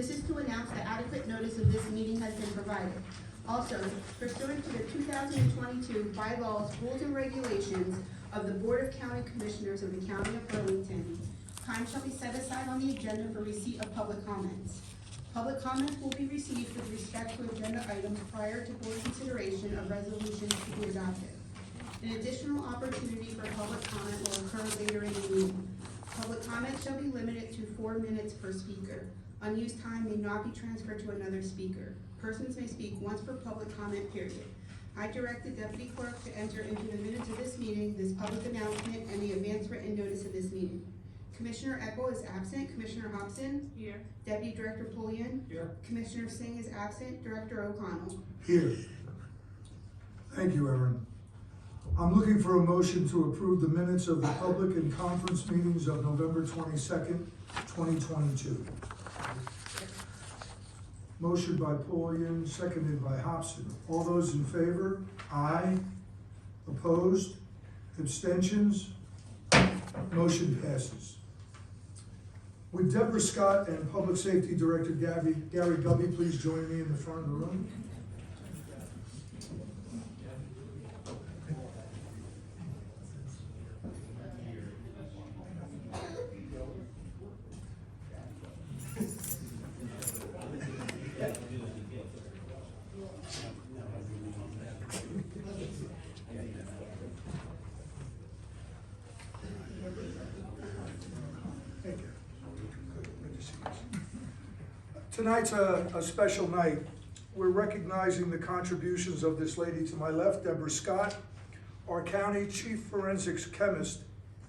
This is to announce that adequate notice of this meeting has been provided. Also, pursuant to the 2022 bylaws, rules, and regulations of the Board of County Commissioners of the County of Burlington, time shall be set aside on the agenda for receipt of public comments. Public comments will be received with respect to agenda items prior to board consideration of resolutions to be adopted. An additional opportunity for public comment will occur later in the meeting. Public comment shall be limited to 4 minutes per speaker. Unused time may not be transferred to another speaker. Persons may speak once per public comment period. I direct the Deputy Clerk to enter into the minutes of this meeting, this public announcement, and the advance written notice of this meeting. Commissioner Eckel is absent. Commissioner Hobson? Here. Deputy Director Pullian? Here. Commissioner Singh is absent. Director O'Connell? Here. Thank you, Erin. I'm looking for a motion to approve the minutes of the public and conference meetings of November 22nd, 2022. Motion by Pullian, seconded by Hobson. All those in favor? Aye. Opposed? Abstentions? Motion passes. Would Deborah Scott and Public Safety Director Gary Gubby please join me in the front of the room? Tonight's a special night. We're recognizing the contributions of this lady to my left, Deborah Scott, our county chief forensics chemist,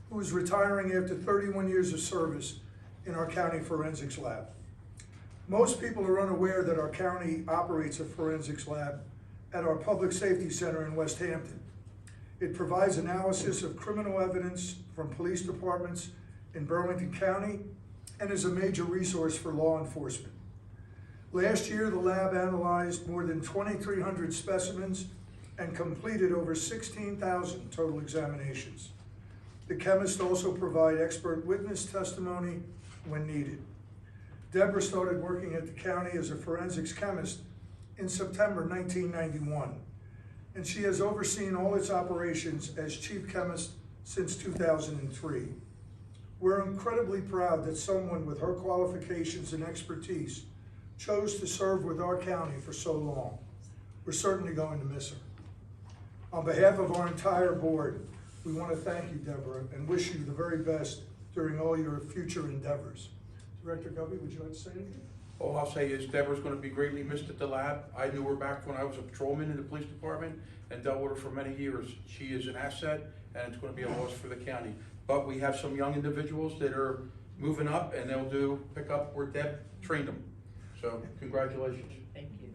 who is retiring after 31 years of service in our county forensics lab. Most people are unaware that our county operates a forensics lab at our public safety center in West Hampton. It provides analysis of criminal evidence from police departments in Burlington County and is a major resource for law enforcement. Last year, the lab analyzed more than 2,300 specimens and completed over 16,000 total examinations. The chemists also provide expert witness testimony when needed. Deborah started working at the county as a forensics chemist in September 1991, and she has overseen all its operations as chief chemist since 2003. We're incredibly proud that someone with her qualifications and expertise chose to serve with our county for so long. We're certainly going to miss her. On behalf of our entire board, we want to thank you, Deborah, and wish you the very best during all your future endeavors. Director Gubby, would you like to say anything? All I'll say is Deborah's going to be greatly missed at the lab. I knew her back when I was a patrolman in the police department and dealt with her for many years. She is an asset, and it's going to be a loss for the county. But we have some young individuals that are moving up, and they'll pick up where Deb trained them. So congratulations. Thank you.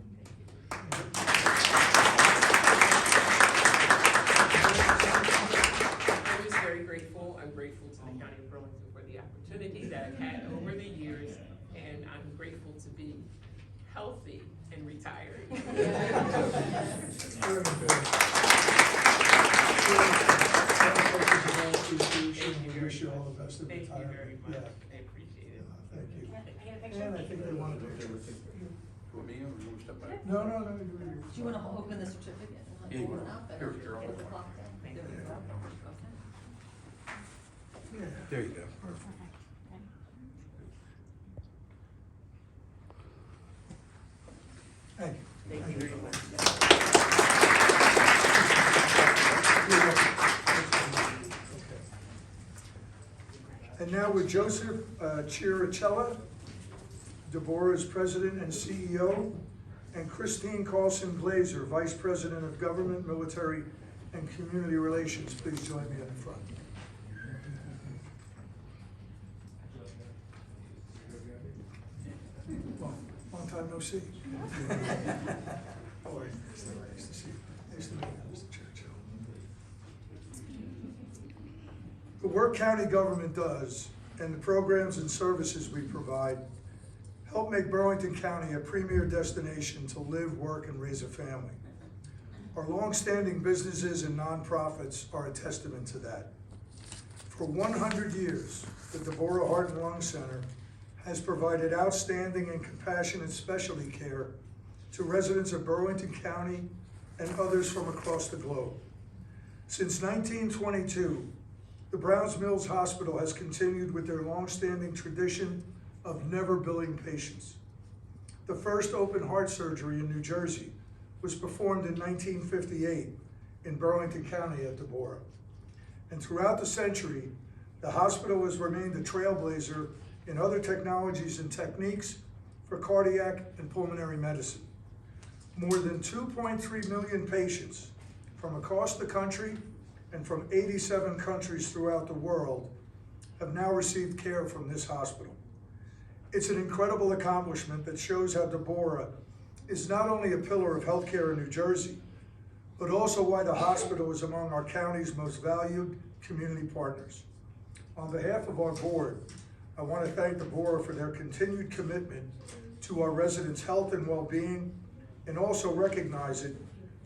I'm just very grateful. I'm grateful to the County of Burlington for the opportunity that I've had over the years, and I'm grateful to be healthy and retired. We wish you all the best in Thank you retirement. very much. Yeah. I appreciate it. Thank you. Can I And I think they want to do it. For me, or you want to step back? No. Do you want to open the certificate and Yeah, hold it up? here, here, I'll Get the hold it. clock down? Thank There you. we go. Okay. Yeah. There you go. Thank you. Thank you very much. And now with Joseph Chiricella, Deborah's President and CEO, and Christine Carlson Glazer, Vice President of Government, Military, and Community Relations. Please join me in the front. Long time no see. Boy, nice to see you. Nice to meet you, Mr. Churchill. The work county government does and the programs and services we provide help make Burlington County a premier destination to live, work, and raise a family. Our long-standing businesses and nonprofits are a testament to that. For 100 years, the Deborah Heart and Lung Center has provided outstanding and compassionate specialty care to residents of Burlington County and others from across the globe. Since 1922, the Browns Mills Hospital has continued with their longstanding tradition of never billing patients. The first open heart surgery in New Jersey was performed in 1958 in Burlington County at Deborah. And throughout the century, the hospital has remained a trailblazer in other technologies and techniques for cardiac and pulmonary medicine. More than 2.3 million patients from across the country and from 87 countries throughout the world have now received care from this hospital. It's an incredible accomplishment that shows how Deborah is not only a pillar of healthcare in New Jersey, but also why the hospital is among our county's most valued community partners. On behalf of our board, I want to thank Deborah for their continued commitment to our residents' health and well-being, and also recognize it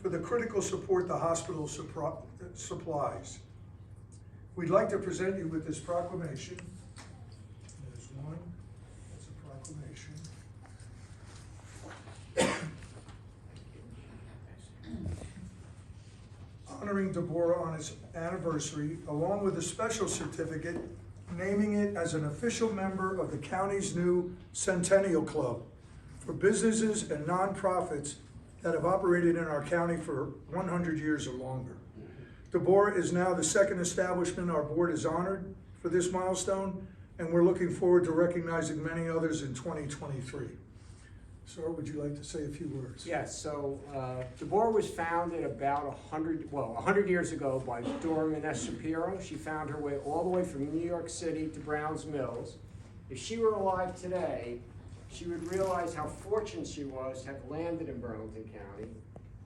for the critical support the hospital supplies. We'd like to present you with this proclamation. There's one, that's a proclamation. Honoring Deborah on its anniversary, along with a special certificate naming it as an official member of the county's new Centennial Club for businesses and nonprofits that have operated in our county for 100 years or longer. Deborah is now the second establishment our board has honored for this milestone, and we're looking forward to recognizing many others in 2023. Sir, would you like to say a few words? Yes, so Deborah was founded about 100 years ago by Dora S. Shapiro. She found her way all the way from New York City to Browns Mills. If she were alive today, she would realize how fortunate she was to have landed in Burlington County.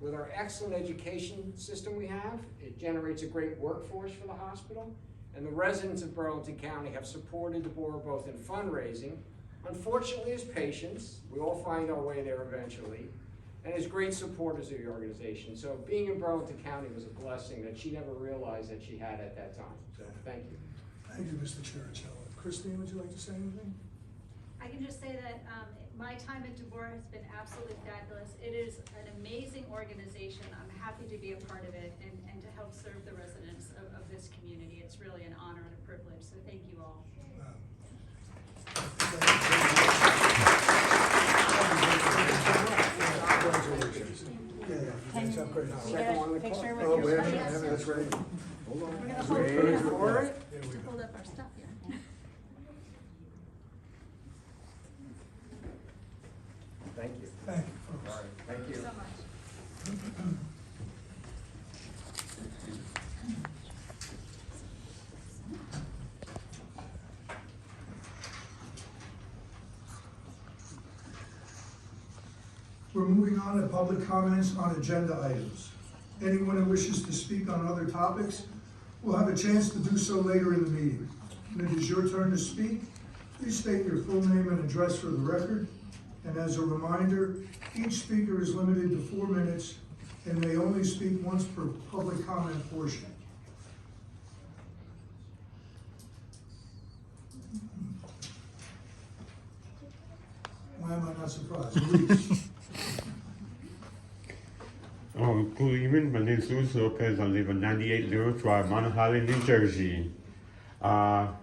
With our excellent education system we have, it generates a great workforce for the hospital, and the residents of Burlington County have supported Deborah both in fundraising, unfortunately as patients, we all find our way there eventually, and as great supporters of the organization. So being in Burlington County was a blessing that she never realized that she had at that time. So thank you. Thank you, Mr. Chiricello. Christine, would you like to say anything? I can just say that my time at Deborah has been absolutely fabulous. It is an amazing organization. I'm happy to be a part of it and to help serve the residents of this community. It's really an honor and a privilege, so thank you all. Congratulations. Yeah, thanks, have a great house. We get a picture with Oh, your we friends? have, that's right. Hold on. We're gonna hold Wait it. for it. To hold up our stuff here. Thank you. Thank you, folks. All right, thank you. So much. We're moving on to public comments on agenda items. Anyone who wishes to speak on other topics will have a chance to do so later in the meeting. When it is your turn to speak, please state your full name and address for the record. And as a reminder, each speaker is limited to 4 minutes and may only speak once per public comment portion. Why am I not surprised? Luis. Good evening. My name is Luis Lopez. I live on 98 Little Drive, Mount Holly, New Jersey. I'm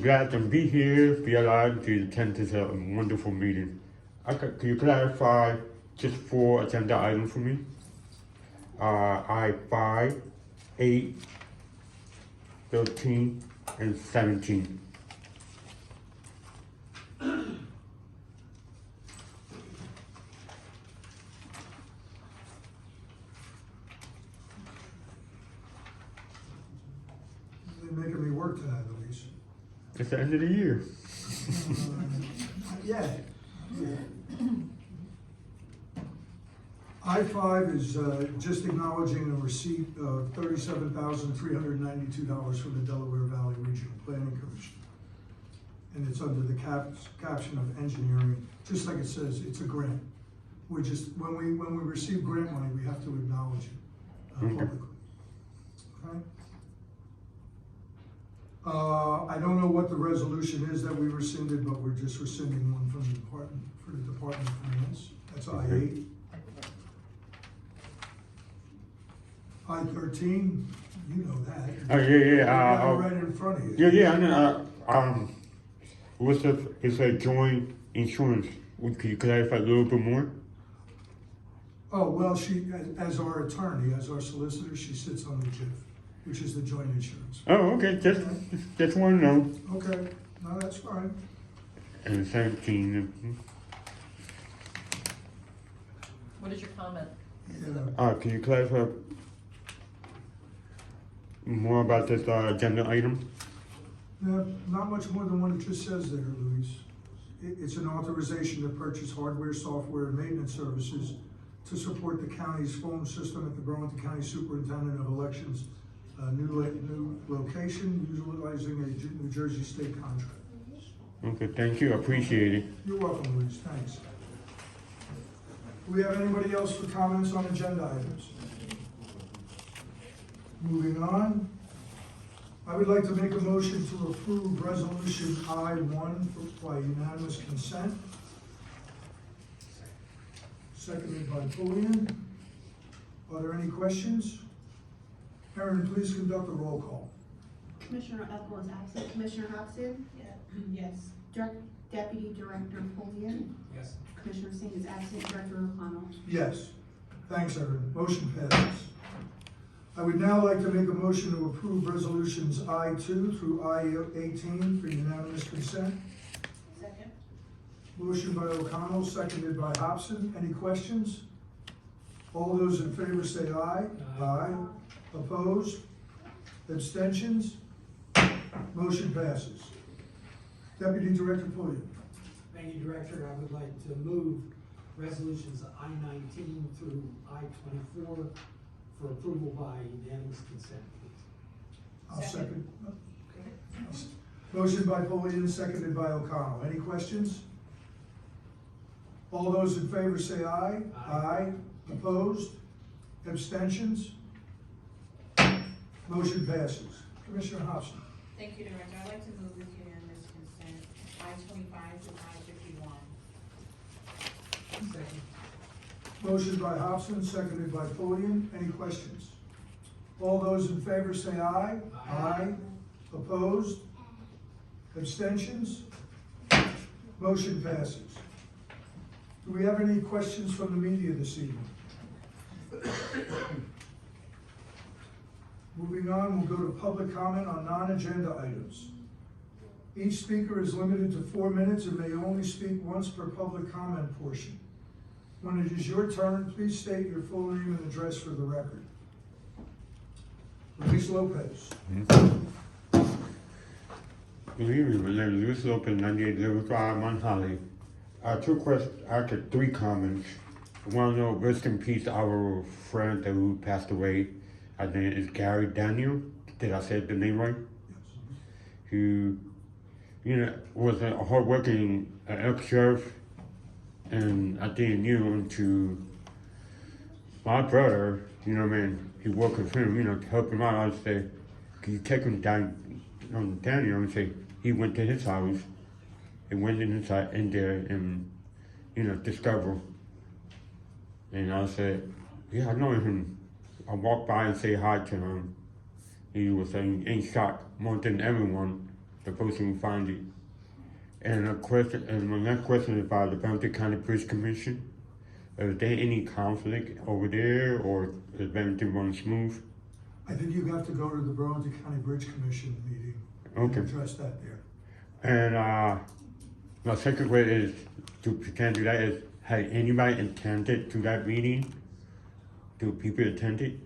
glad to be here, be alive, to attend this wonderful meeting. Can you clarify just 4 agenda items for me? I-5, 8, 13, and 17. They're making me work tonight, Luis. It's the end of the year. Yeah. I-5 is just acknowledging a receipt of $37,392 from the Delaware Valley Regional Planning Commission. And it's under the caption of engineering, just like it says, it's a grant. We're just, when we receive grant money, we have to acknowledge it publicly. Okay? I don't know what the resolution is that we rescinded, but we're just rescinding one from the department, for the Department of Finance. That's I-8. I-13, you know that. Oh, yeah. You got it right in front of you. Yeah, I know. What's the, it's a joint insurance. Could you clarify a little bit more? Oh, well, she, as our attorney, as our solicitor, she sits on the JIF, which is the joint insurance. Oh, okay, just want to know. Okay, no, that's fine. And 17. What is your comment? Yeah. Can you clarify more about this agenda item? Yeah, not much more than what it just says there, Luis. It's an authorization to purchase hardware, software, and maintenance services to support the county's phone system at the Burlington County Superintendent of Elections, new location, utilizing a New Jersey state contract. Okay, thank you, I appreciate it. You're welcome, Luis, thanks. Do we have anybody else for comments on agenda items? Moving on, I would like to make a motion to approve resolution I-1 by unanimous consent. Seconded by Pulliam. Are there any questions? Erin, please conduct a roll call. Commissioner Epple is absent. Commissioner Hobson? Yes. Deputy Director Polian? Yes. Commissioner Singh is absent. Director O'Connell? Yes. Thanks, Erin. Motion passes. I would now like to make a motion to approve resolutions I-2 through I-18 for unanimous consent. Second. Motion by O'Connell, seconded by Hobson. Any questions? All those in favor say aye. Aye. Opposed? Abstentions? Motion passes. Deputy Director Pulliam. Thank you, Director. I would like to move resolutions I-19 through I-24 for approval by unanimous consent, please. I'll second. Motion by Pulliam, seconded by O'Connell. Any questions? All those in favor say aye. Aye. Opposed? Abstentions? Motion passes. Commissioner Hobson. Thank you, Director. I'd like to move with unanimous consent, I-25 through I-51. Second. Motion by Hobson, seconded by Pulliam. Any questions? All those in favor say aye. Aye. Opposed? Abstentions? Motion passes. Do we have any questions from the media this evening? Moving on, we'll go to public comment on non-agenda items. Each speaker is limited to 4 minutes and may only speak once per public comment portion. When it is your turn, please state your full name and address for the record. Luis Lopez. Good evening, my name is Luis Lopez, 9805 Mount Holly. I have 3 comments. I want to know, rest in peace, our friend who passed away. His name is Gary Daniel. Did I say the name right? Who, was a hardworking ex-sheriff, and I think knew to my brother, he worked with him, to help him out. I would say, can you take him down on Daniel and say, he went to his house and went inside in there and, discovered. And I said, yeah, I know him. I walked by and say hi to him. He was saying, in shock more than everyone, the person who found it. And my next question is about the Burlington County Bridge Commission. Is there any conflict over there, or is everything running smooth? I think you have to go to the Burlington County Bridge Commission meeting Okay. and address that there. And my second question is, to pretend to that is, had anybody attended to that meeting? Do people attend it?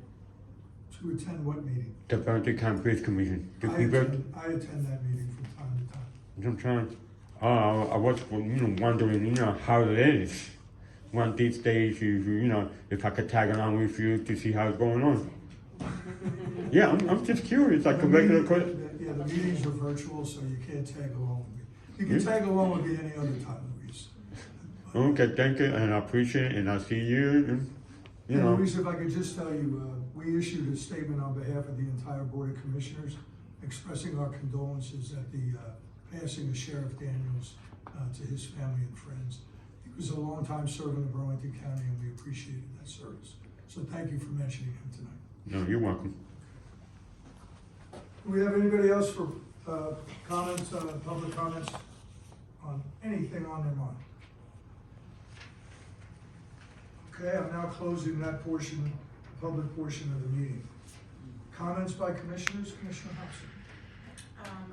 To attend what meeting? The Burlington County Bridge Commission. Do I people? attend that meeting from time to time. I'm trying. I was, wondering, how it is. One of these days, if I could tag along with you to see how it's going on. Yeah, I'm just curious, like a regular question. Yeah, the meetings are virtual, so you can't tag along with me. You can tag along with me any other time, Luis. Okay, thank you, and I appreciate it, and I'll see you. Luis, if I could just tell you, we issued a statement on behalf of the entire Board of Commissioners expressing our condolences at the passing of Sheriff Daniels to his family and friends. He was a longtime servant of Burlington County, and we appreciated that service. So thank you for mentioning him tonight. No, you're welcome. Do we have anybody else for comments, public comments on anything on their mind? Okay, I'm now closing that portion, the public portion of the meeting. Comments by commissioners? Commissioner Hobson.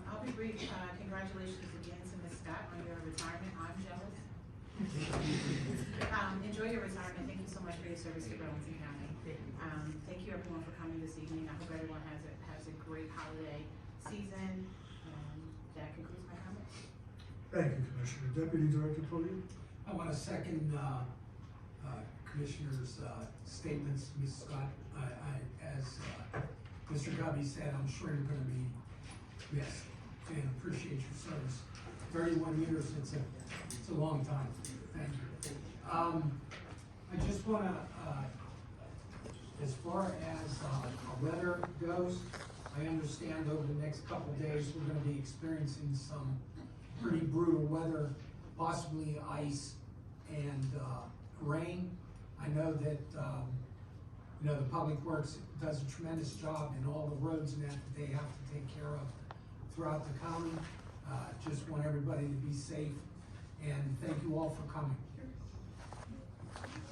I'll be brief. Congratulations again to Ms. Scott on your retirement. I'm jealous. Enjoy your retirement. Thank you so much for your service to Burlington County. Thank you everyone for coming this evening. I hope everyone has a great holiday season. That concludes my comments. Thank you, Commissioner. Deputy Director Podium? I want to second Commissioner's statements, Ms. Scott. As Mr. Covey said, I'm sure you're going to be missed and appreciate your service. 31 years, it's a long time. Thank you. I just want to, as far as weather goes, I understand over the next couple of days, we're going to be experiencing some pretty brutal weather, possibly ice and rain. I know that the Public Works does a tremendous job in all the roads and that they have to take care of throughout the county. Just want everybody to be safe, and thank you all for coming.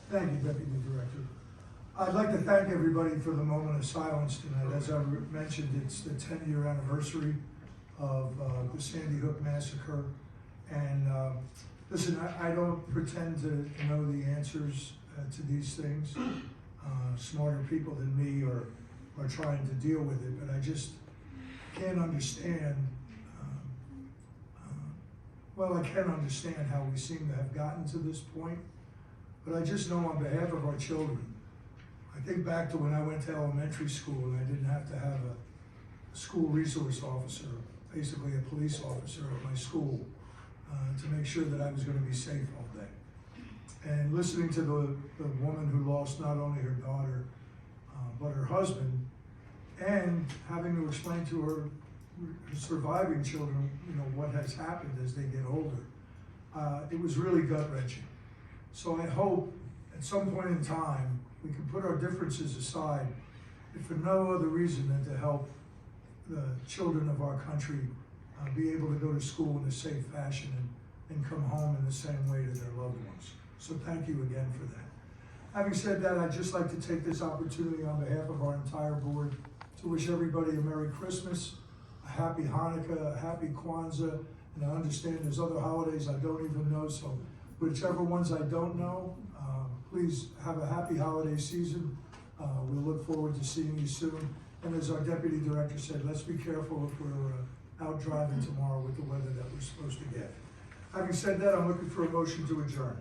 Thank you, Deputy Director. I'd like to thank everybody for the moment of silence tonight. As I mentioned, it's the 10-year anniversary of the Sandy Hook massacre. And listen, I don't pretend to know the answers to these things. Smarter people than me are trying to deal with it, but I just can't understand. Well, I can understand how we seem to have gotten to this point, but I just know on behalf of our children, I think back to when I went to elementary school and I didn't have to have a school resource officer, basically a police officer at my school, to make sure that I was going to be safe all day. And listening to the woman who lost not only her daughter, but her husband, and having to explain to her surviving children, what has happened as they get older, it was really gut-wrenching. So I hope at some point in time, we can put our differences aside, if for no other reason than to help the children of our country be able to go to school in a safe fashion and come home in the same way to their loved ones. So thank you again for that. Having said that, I'd just like to take this opportunity on behalf of our entire board to wish everybody a Merry Christmas, a Happy Hanukkah, a Happy Kwanzaa, and I understand there's other holidays I don't even know, so whichever ones I don't know, please have a happy holiday season. We'll look forward to seeing you soon. And as our Deputy Director said, let's be careful if we're out driving tomorrow with the weather that we're supposed to get. Having said that, I'm looking for a motion to adjourn.